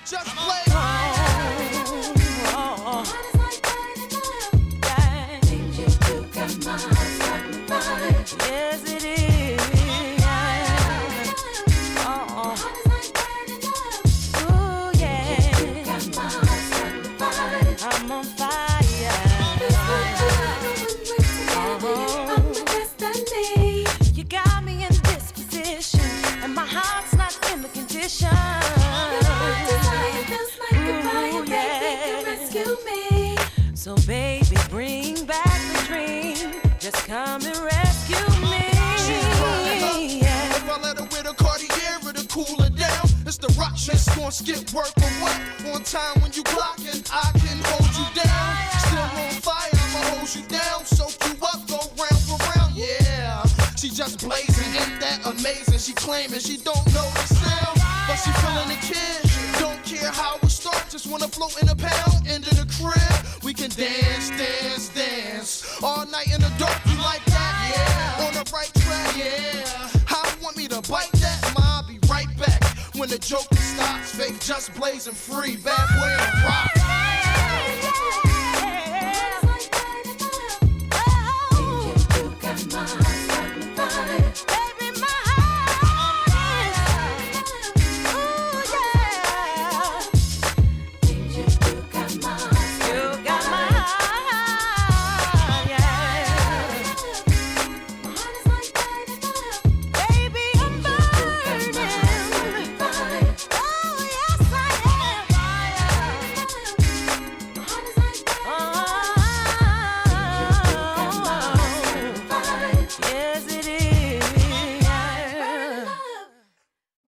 Just play. Yes, it is. Ooh, yeah. I'm on fire. You got me in this position, and my heart's not in the condition. Ooh, yeah. So baby, bring back the dream. Just come and rescue me. Yeah. If I let her with a Cartier, it'll cool her down. It's the rock miss, gon' skip work for what? On time when you clockin', I can hold you down. Still on fire, I'ma hold you down. Soak you up, go round for round, yeah. She just blazing, ain't that amazing? She claiming she don't know the sound, but she feeling the kid. Don't care how we start, just wanna float in a pound. Into the crib, we can dance, dance, dance. All night in the dark, you like that? Yeah. On the right track, yeah. How want me to bite that? Ma, I'll be right back. When the joke stops, fake just blazing free. Bad boy in the rock.